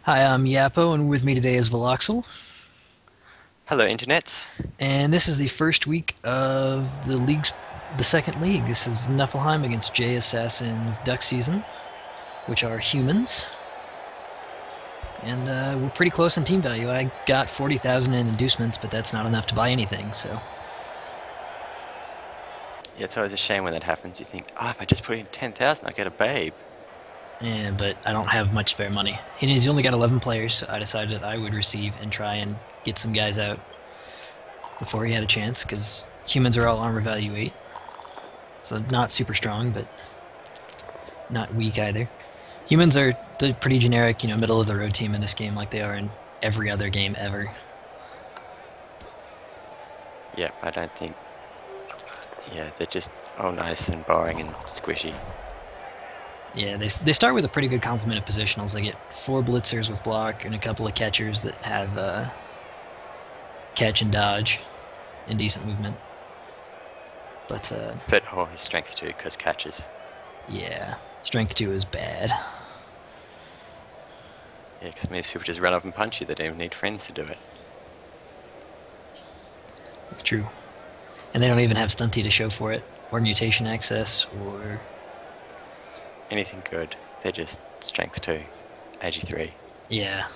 Hi, I'm Yapo, and with me today is Veloxel. Hello, internets. And this is the first week of the second league. This is Nuffleheim against JAssassin's Duck Season, which are humans. And we're pretty close in team value. I got 40,000 in inducements, but that's not enough to buy anything, so. Yeah, it's always a shame when that happens. You think, oh, if I just put in 10,000, I'll get a babe. But I don't have much spare money. And he's only got 11 players, so I decided I would receive and try and get some guys out before he had a chance, because humans are all armor value 8. So not super strong, but not weak either. Humans are the pretty generic, middle of the road team in this game, like they are in every other game ever. Yeah, I don't think. Yeah, they're just all nice and boring and squishy. Yeah, they start with a pretty good complement of positionals. They get 4 blitzers with block and a couple of catchers that have catch and dodge and decent movement. But But oh, his strength too, because catches. yeah, strength 2 is bad. Yeah, because most people just run up and punch you. They don't even need friends to do it. It's true. And they don't even have stunty to show for it, or mutation access, or Anything good. They're just strength 2, ag 3. yeah.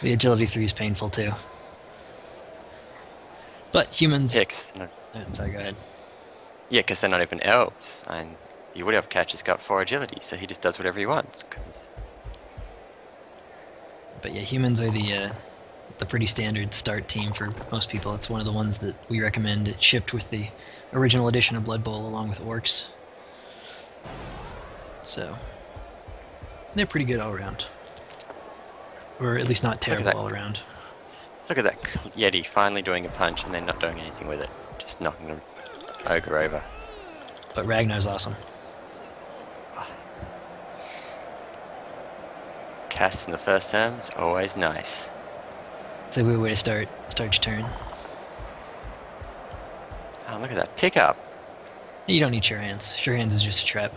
The agility 3 is painful too. But humans. Yeah, because they're, Sorry, go ahead. yeah, they're not even elves. And you would have catches got 4 agility, so he just does whatever he wants. But yeah, humans are the pretty standard start team for most people. It's one of the ones that we recommend. It shipped with the original edition of Blood Bowl along with Orcs. So they're pretty good all around. Or at least not terrible all around. Look at that Yeti finally doing a punch and then not doing anything with it. Just knocking an ogre over. But Ragnar's awesome. Cast in the first term is always nice. It's a weird way to start your turn. Oh, look at that pickup. You don't need Sure Hands. Sure Hands is just a trap.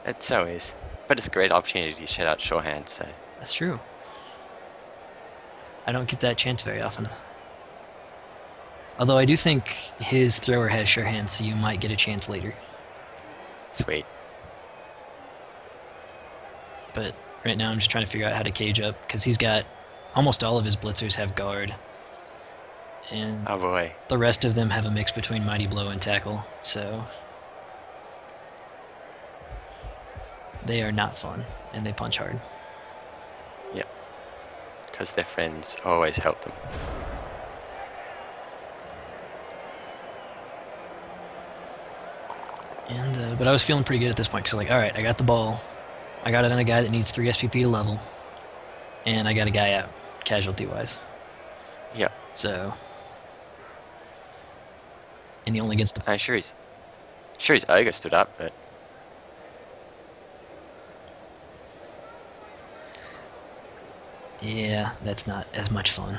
It so is. But it's a great opportunity to shut out shorthand, so. That's true. I don't get that chance very often. Although I do think his thrower has Sure Hands, so you might get a chance later. Sweet. But right now I'm just trying to figure out how to cage up, because he's got almost all of his blitzers have guard, and Oh boy. the rest of them have a mix between Mighty Blow and Tackle, so they are not fun, and they punch hard. Yep. Because their friends always help them. And but I was feeling pretty good at this point, because like, alright, I got the ball, I got it on a guy that needs 3 SPP to level, and I got a guy out, casualty-wise. Yep. So, and he only gets the... I'm sure his ogre stood up, but Yeah, that's not as much fun.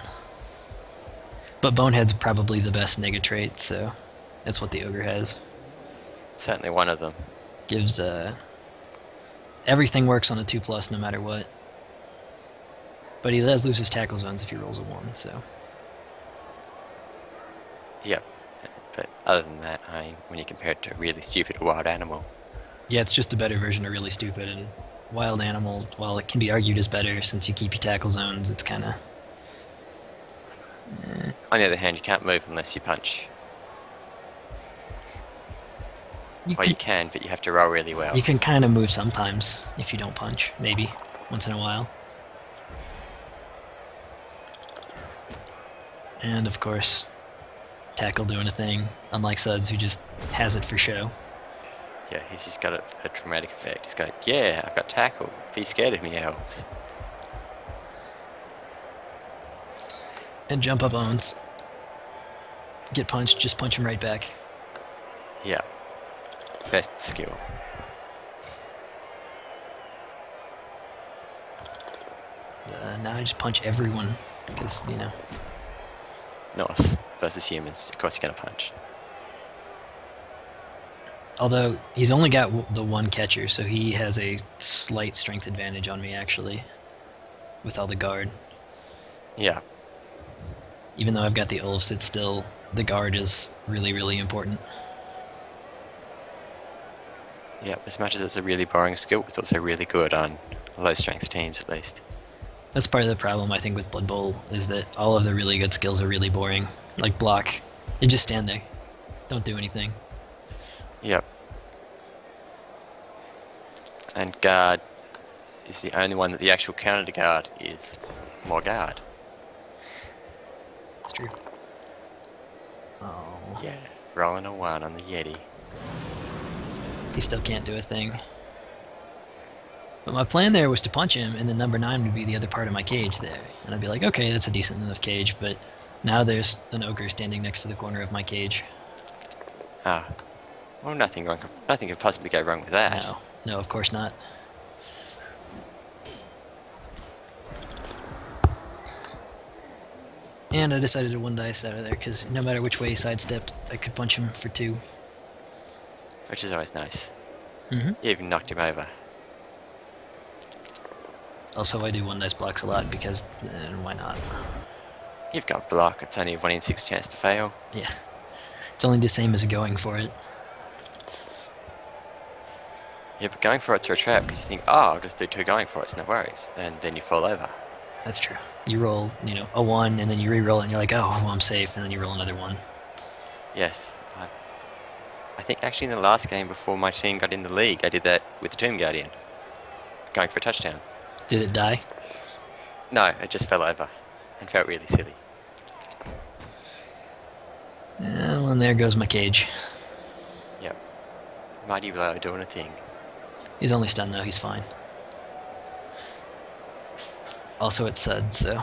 But Bonehead's probably the best nega trait, so that's what the ogre has. certainly one of them. Gives everything works on a 2+ no matter what. But he does lose his tackle zones if he rolls a 1, so. Yep. But other than that, when you compare it to a really stupid wild animal. Yeah, it's just a better version of really stupid, and wild animal, while it can be argued is better since you keep your tackle zones, it's kinda On the other hand, you can't move unless you punch. you Well, you can, but you have to roll really well. you can kinda move sometimes if you don't punch, maybe, once in a while. And of course, tackle doing a thing, unlike Suds who just has it for show. Yeah, he's just got a dramatic effect. He's got, yeah, I've got tackle. Be scared of me, elves. And jump up owns. Get punched, just punch him right back. Yeah. Best skill. Now I just punch everyone, because, Norse versus humans. Of course, you're gonna punch. Although, he's only got the 1 catcher, so he has a slight strength advantage on me, actually. with all the guard. Yeah. Even though I've got the Ulfs, it's still, the guard is really, really important. Yeah, as much as it's a really boring skill, it's also really good on low strength teams at least. That's part of the problem, I think, with Blood Bowl, is that all of the really good skills are really boring. Like block. You just stand there. Don't do anything. Yep. And guard is the only one that the actual counter to guard is more guard. That's true. Oh. Yeah, rolling a 1 on the Yeti. He still can't do a thing. But my plan there was to punch him, and then number 9 would be the other part of my cage there. And I'd be like, okay, that's a decent enough cage, but now there's an ogre standing next to the corner of my cage. Ah. Well, nothing could possibly go wrong with that. No, of course not. And I decided to 1 dice out of there, because no matter which way he sidestepped, I could punch him for 2. Which is always nice. Mm-hmm. You even knocked him over. Also, I do 1 dice blocks a lot, because why not? You've got block, it's only a 1 in 6 chance to fail. Yeah. It's only the same as going for it. Yeah, but going for it's a trap, because you think, oh, I'll just do 2 going for it's, no worries. And then you fall over. That's true. You roll, a 1, and then you re-roll it, and you're like, oh, well, I'm safe, and then you roll another 1. Yes. I think actually in the last game before my team got in the league, I did that with the Tomb Guardian. Going for a touchdown. Did it die? No, it just fell over. And felt really silly. Well, and there goes my cage. Yep. Mighty Blow doing a thing. He's only stunned though, he's fine. Also it's Sud, so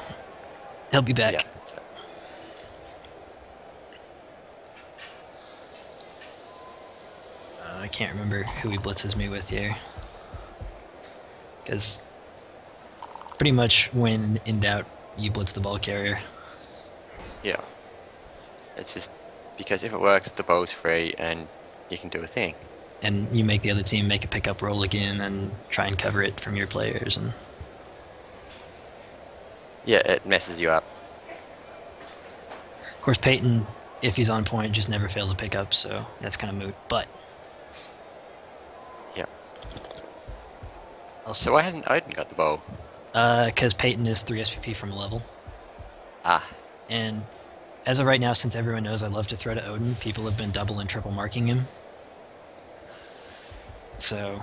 he'll be back. Yeah. I can't remember who he blitzes me with here. Because pretty much when in doubt, you blitz the ball carrier. Yeah. It's just because if it works, the ball's free and you can do a thing. And you make the other team make a pickup roll again and try and cover it from your players. And yeah, it messes you up. of course, Peyton, if he's on point, just never fails a pickup, so that's kind of moot. But Yeah. also, So why hasn't Odin got the ball? because Peyton is 3 SVP from a level. Ah. And as of right now, since everyone knows I love to throw to Odin, people have been double and triple marking him. So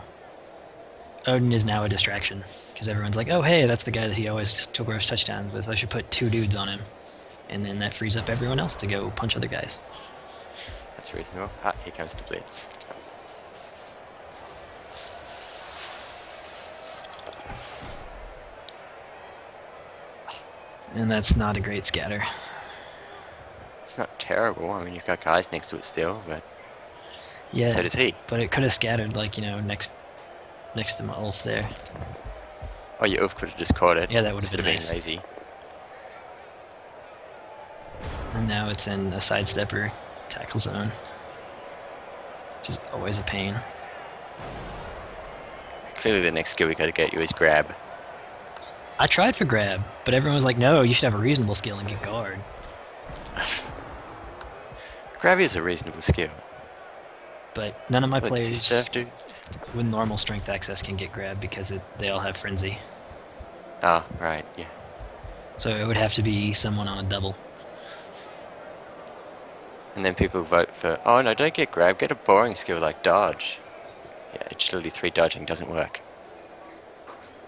Odin is now a distraction, because everyone's like, oh hey, that's the guy that he always scores touchdowns with. I should put 2 dudes on him. And then that frees up everyone else to go punch other guys. That's reasonable. Ah, here comes the blitz. And that's not a great scatter. It's not terrible. I mean, you've got guys next to it still, but Yeah, so does he. but it could have scattered, like, next to my Ulf there. Oh, your Ulf could have just caught it. Yeah, that would have been Instead of nice. being lazy. And now it's in a sidestepper tackle zone, which is always a pain. Clearly the next skill we gotta get you is grab. I tried for grab, but everyone was like, no, you should have a reasonable skill and get guard. Grab is a reasonable skill. But none of my But players surf dudes? with normal strength access can get grab because they all have frenzy. Oh, right, yeah. So it would have to be someone on a double. And then people vote for, oh no, don't get grab, get a boring skill like dodge. Yeah, agility 3 dodging doesn't work.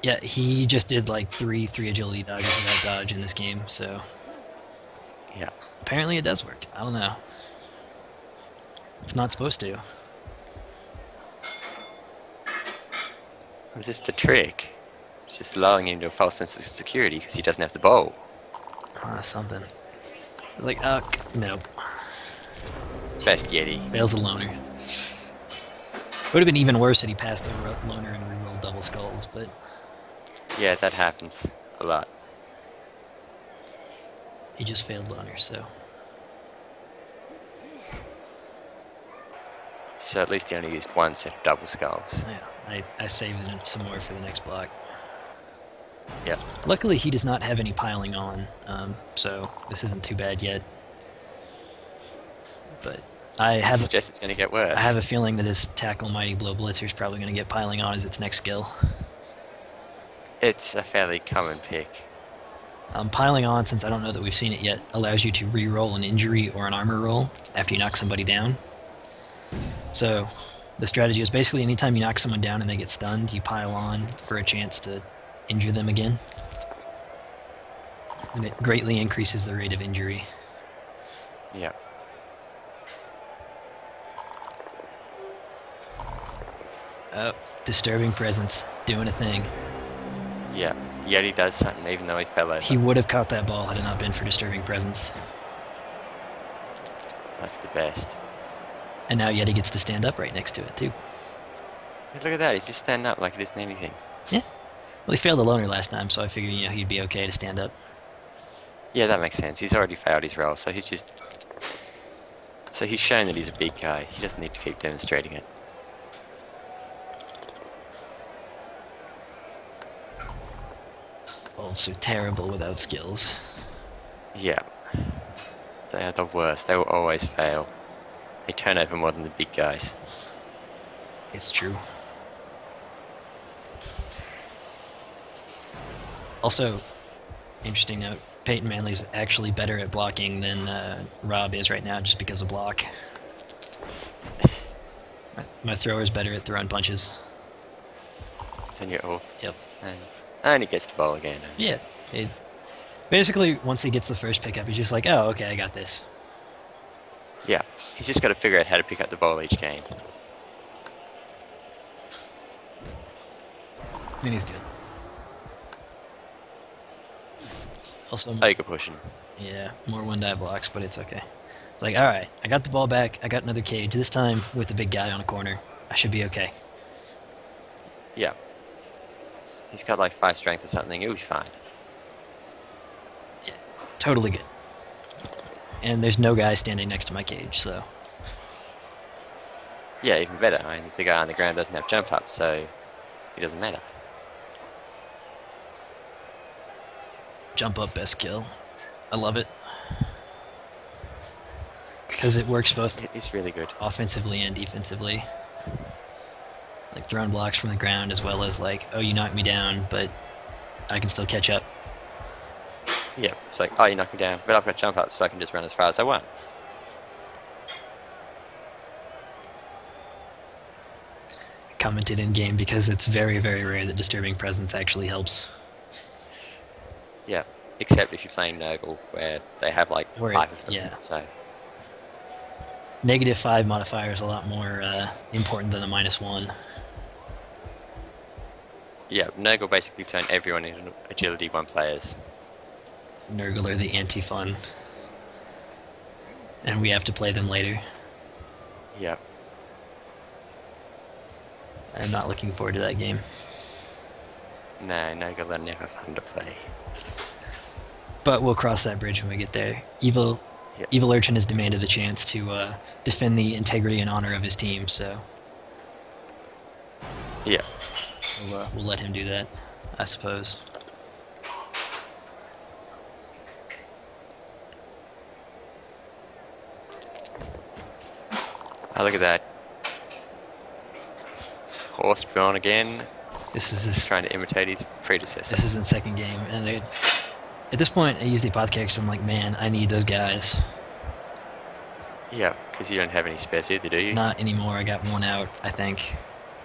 Yeah, he just did like 3 agility dodges without dodge in this game, so Yeah. apparently it does work. I don't know. It's not supposed to. Is this the trick? It's just lulling him to a false sense of security because he doesn't have the bowl. Something. I was like, nope. Best Yeti. Fails the loner. Would have been even worse had he passed the loner and rerolled double skulls, but Yeah, that happens a lot. he just failed loner, so. So at least he only used 1 set of double skulls. Yeah, I saved some more for the next block. Yeah. Luckily, he does not have any piling on, so this isn't too bad yet. But I suggest it's going to get worse. I have a feeling that his Tackle Mighty Blow Blitzer is probably going to get piling on as its next skill. It's a fairly common pick. Piling on, since I don't know that we've seen it yet, allows you to re-roll an injury or an armor roll after you knock somebody down. So the strategy is basically anytime you knock someone down and they get stunned, you pile on for a chance to injure them again. And it greatly increases the rate of injury. Yeah. Oh, Disturbing Presence, doing a thing. Yeah. Yeti does something even though he fell over. He would have caught that ball had it not been for Disturbing Presence. That's the best. And now Yeti gets to stand up right next to it, too. Hey, look at that, he's just standing up like it isn't anything. Yeah. Well, he failed the loner last time, so I figured, he'd be okay to stand up. Yeah, that makes sense. He's already failed his role, so he's just... So he's shown that he's a big guy. He doesn't need to keep demonstrating it. Also terrible without skills. Yeah. They are the worst. They will always fail. They turn over more than the big guys. It's true. Also, interesting note, Peyton Manley's actually better at blocking than Rob is right now, just because of block. My thrower's better at throwing punches. And you're all... Yep. And he gets the ball again. Yeah. Basically, once he gets the first pickup, he's just like, oh, okay, I got this. Yeah. He's just got to figure out how to pick up the ball each game. And he's good. Also, Ogre pushing. yeah, more one-die blocks, but it's okay. It's like, alright, I got the ball back, I got another cage, this time with the big guy on a corner. I should be okay. Yeah. He's got like 5 strength or something, he'll be fine. Yeah, totally good. And there's no guy standing next to my cage, so... Yeah, even better. I mean, the guy on the ground doesn't have jump up, so it doesn't matter. Jump up, best kill. I love it. Because it works both It is really good. offensively and defensively. Like throwing blocks from the ground as well as like, oh, you knocked me down, but I can still catch up. Yeah, it's like, oh, you knocked me down, but I've got jump up so I can just run as far as I want. Commented in game because it's very, very rare that Disturbing Presence actually helps. Yeah, except if you're playing Nurgle, where they have like 5 of them. Yeah. So -5 modifier is a lot more important than a -1. yeah, Nurgle basically turn everyone into agility 1 players. Nurgle are the anti-fun. And we have to play them later. Yeah. I'm not looking forward to that game. No, Nurgle are never fun to play. But we'll cross that bridge when we get there. Evil Urchin has demanded a chance to defend the integrity and honor of his team, so Yeah. we'll let him do that, I suppose. Oh, look at that. Horse drawn again, This is his, trying to imitate his predecessor. this is in second game, and at this point I use the apothecary because I'm like, man, I need those guys. Yeah, because you don't have any spares either, do you? Not anymore. I got one out, I think,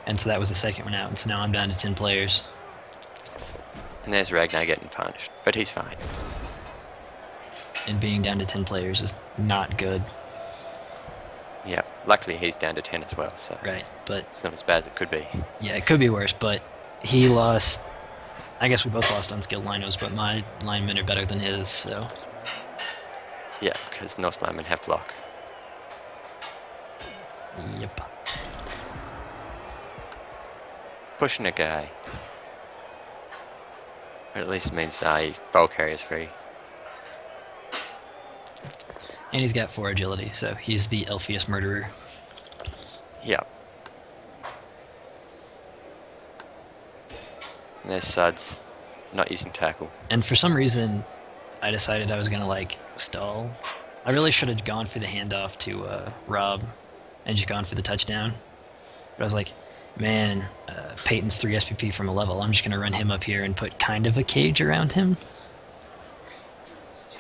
and so that was the second one out, and so now I'm down to 10 players. And there's Ragnar getting punished, but he's fine. And being down to 10 players is not good. Yeah, luckily he's down to 10 as well, so Right, but it's not as bad as it could be. yeah, it could be worse, but he lost. I guess we both lost unskilled linos, but my linemen are better than his, so. Yeah, because Norse linemen have block. Yep. Pushing a guy. Or at least it means bowl carrier's free. And he's got 4 agility, so he's the Elfius murderer. Yeah. And there's Suds not using tackle. And for some reason, I decided I was gonna like stall. I really should have gone for the handoff to Rob, and just gone for the touchdown. But I was like, man, Peyton's 3 SPP from a level. I'm just gonna run him up here and put kind of a cage around him.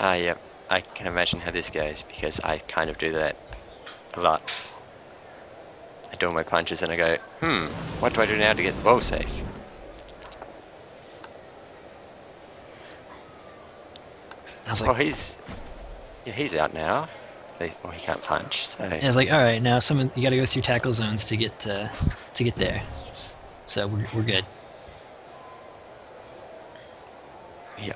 Yeah, I can imagine how this goes because I kind of do that a lot. I do all my punches and I go, what do I do now to get the ball safe? I was Oh, like, he's out now. Well, he can't punch, so... I was like, all right, now you got to go through tackle zones to get there. So we're good. Yeah.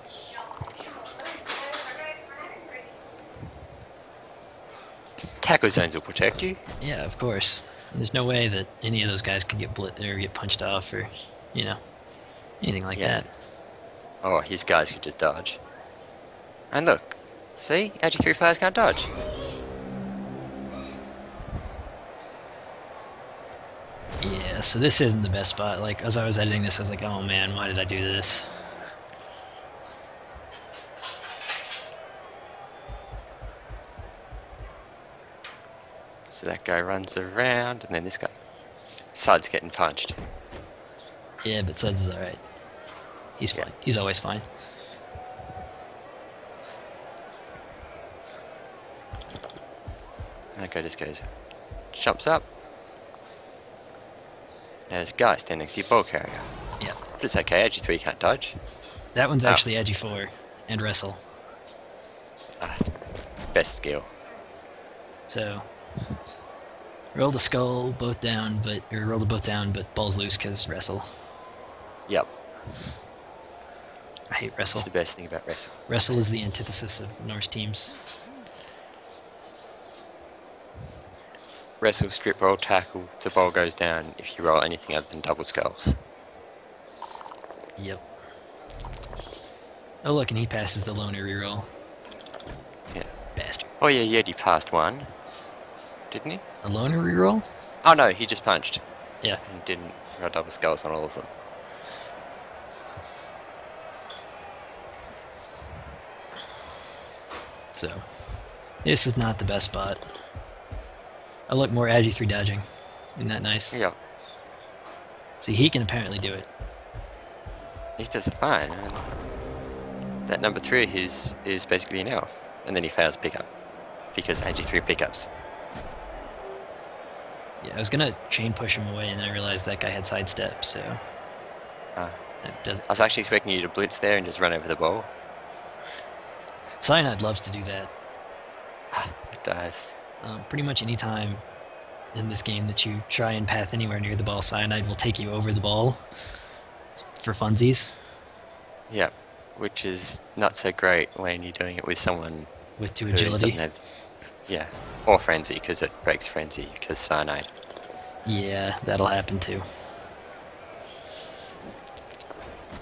Tackle zones will protect you. Yeah, of course. There's no way that any of those guys could get or get punched off or, anything like that. Oh, his guys could just dodge. And look, see, AG3 players can't dodge. Yeah, so this isn't the best spot. Like, as I was editing this, I was like, oh man, why did I do this? So that guy runs around, and then this guy. Sud's getting punched. Yeah, but Suds is alright. He's fine. He's always fine. And that guy just goes, jumps up. There's a guy standing next to your ball carrier. Yeah. But it's okay, AG3 can't dodge. That one's actually AG4 and wrestle. Best skill. So roll the skull both down, or roll the both down, but balls loose because wrestle. Yep. I hate wrestle. That's the best thing about wrestle. Wrestle is the antithesis of Norse teams. Wrestle, strip roll, tackle, the ball goes down if you roll anything other than double skulls. Yep. Oh look, and he passes the loner reroll. Yeah. Bastard. Oh yeah, Yeti passed one. Didn't he? A loner reroll? Oh no, he just punched. Yeah. And didn't roll double skulls on all of them. So, this is not the best spot. I look more AG3 dodging. Isn't that nice? Yeah. See, he can apparently do it. He does it fine. And that number 3 is basically an elf. And then he fails pickup. Because AG3 pickups. Yeah, I was gonna chain push him away and I realized that guy had sidestep, so... I was actually expecting you to blitz there and just run over the ball. Cyanide loves to do that. It does. Pretty much any time in this game that you try and path anywhere near the ball, Cyanide will take you over the ball for funsies. Yeah, which is not so great when you're doing it with someone with 2 who agility. doesn't have, yeah, or frenzy because it breaks frenzy because cyanide. Yeah, that'll happen too.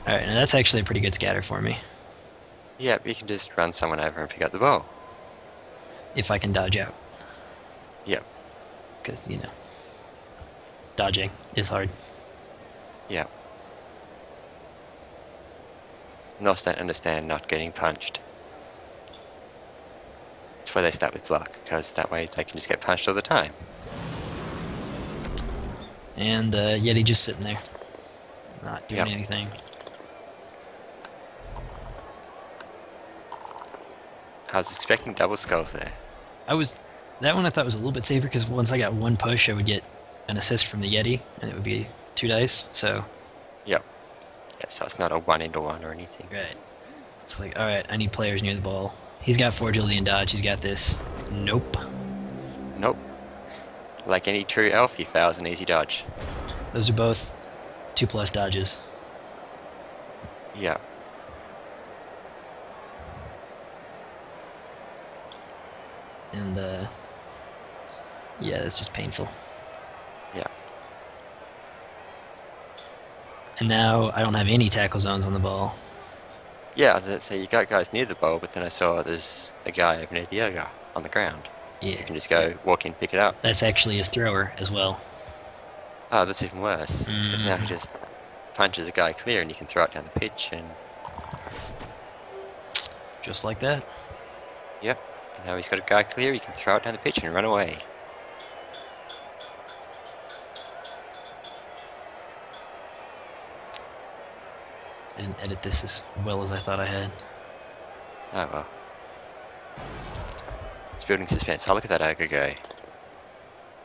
Alright, now that's actually a pretty good scatter for me. Yeah, you can just run someone over and pick up the ball. If I can dodge out. Yep. Because, dodging is hard. Yeah. Nos don't understand not getting punched. That's why they start with block, because that way they can just get punched all the time. And Yeti just sitting there. Not doing anything. I was expecting double skulls there. That one I thought was a little bit safer because once I got 1 push I would get an assist from the Yeti and it would be 2 dice, so... Yep. Yeah, so it's not a 1-into-1 or anything. Right. It's like, alright, I need players near the ball. He's got 4 agility and dodge, he's got this. Nope. Nope. Like any true elf, he fails an easy dodge. Those are both 2+ dodges. Yeah. And, yeah, that's just painful. Yeah. And now I don't have any tackle zones on the ball. Yeah, so you got guys near the ball, but then I saw there's a guy over near the yoga on the ground. Yeah. You can just go walk in, pick it up. That's actually his thrower as well. Oh, that's even worse. Because now he just punches a guy clear and you can throw it down the pitch and Just like that. Yep. And now he's got a guy clear, he can throw it down the pitch and run away. I didn't edit this as well as I thought I had. Oh well. It's building suspense. Oh, look at that ogre go.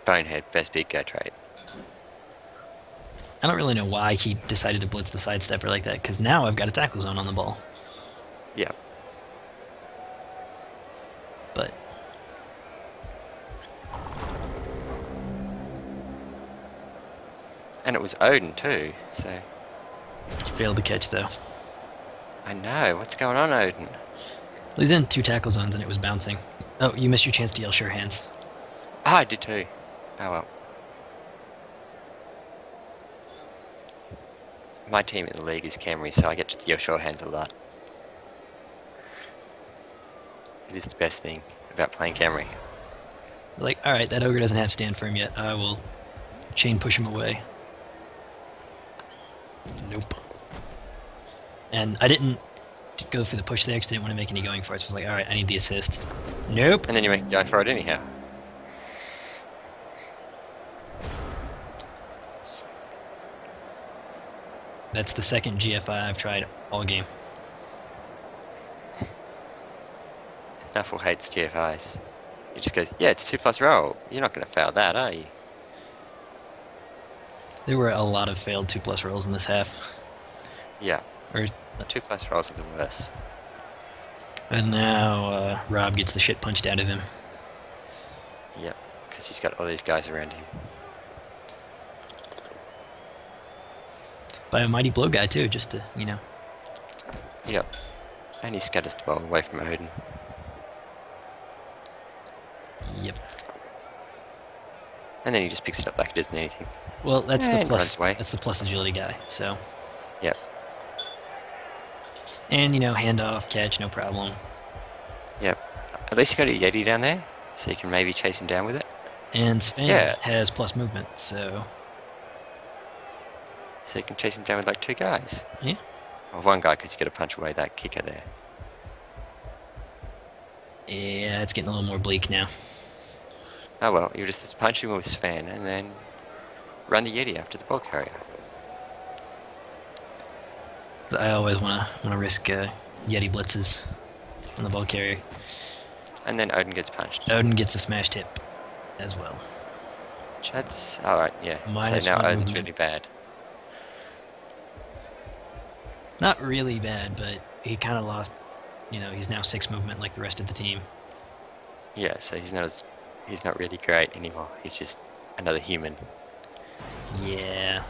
Bonehead, best big guy trait. I don't really know why he decided to blitz the sidestepper like that, because now I've got a tackle zone on the ball. Yeah. But And it was Odin too, so... he failed to catch though. I know, what's going on, Odin? Well, he's in 2 tackle zones and it was bouncing. Oh, you missed your chance to yell sure hands. Ah, I did too. Oh well. My team in the league is Camry, so I get to yell sure hands a lot. It is the best thing about playing Camry. Like, alright, that ogre doesn't have stand firm yet. I will chain push him away. Nope. And I didn't go for the push there because I didn't want to make any going for it. So I was like, alright, I need the assist. Nope. And then you make go for it anyhow. That's the second GFI I've tried all game. Nuffle hates GFIs. He just goes, yeah, it's 2+ roll. You're not going to fail that, are you? There were a lot of failed 2+ rolls in this half. Yeah. Or, 2+ rolls are the worst. and now Rob gets the shit punched out of him. Yep. Because he's got all these guys around him. By a mighty blow guy too, just to, you know. Yep. And he scatters the ball away from Odin. Yep. And then he just picks it up like it isn't anything. Well, that's the And plus. runs away. That's the plus agility guy. So. Yep. And you know, handoff, catch, no problem. Yep. At least you got a Yeti down there, so you can maybe chase him down with it. And Sven Yeah. has plus movement, so. So you can chase him down with like 2 guys. Yeah. Or 1 guy, because you got to punch away that kicker there. Yeah, it's getting a little more bleak now. Oh well, you just punch him with Sven and then run the Yeti after the ball carrier. So I always want to risk Yeti blitzes on the ball carrier. And then Odin gets punched. Odin gets a smashed hip as well. That's alright, yeah. Minus so now 1 Odin's movement. really bad. Not really bad, but he kind of lost. You know, he's now 6 movement like the rest of the team. Yeah, so he's not really great anymore. He's just another human. Yeah,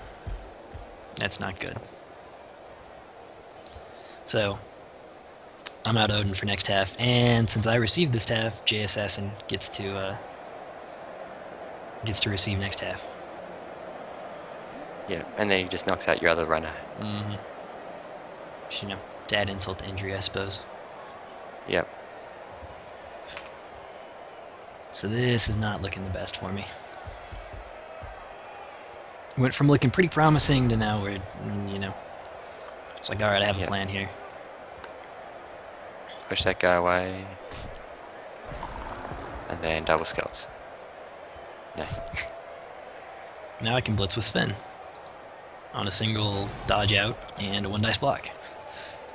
that's not good. So, I'm out Odin for next half, and since I received this half, JAssassin gets to receive next half. Yeah, and then he just knocks out your other runner. Mm-hmm. You know, to add insult to injury, I suppose. Yep. So this is not looking the best for me. Went from looking pretty promising to now where, you know, it's like, alright, I have a plan here. Push that guy away. And then double skulls. No. Now I can blitz with Sven on a single dodge out and a 1 dice block.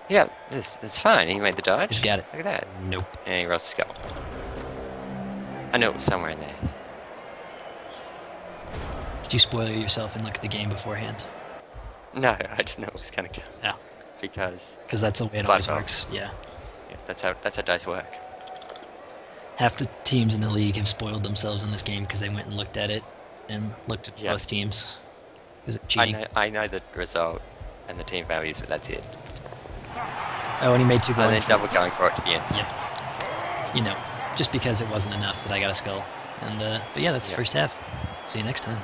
Yeah, it's fine. He made the dodge. He's got it. Look at that. Nope. And he rolls the skull. I knew it was somewhere in there. Did you spoil yourself and look at the game beforehand? No, I just knew it was gonna go. Yeah. Because that's the way it Flat always roll. works. Yeah. that's how dice work. Half the teams in the league have spoiled themselves in this game because they went and looked at it and looked at both teams. Was it cheating? I know the result and the team values, but that's it. Oh, and he made 2 And then goals. double going for it to the end. Yep. You know, just because it wasn't enough that I got a skull. And but yeah, that's the first half. See you next time.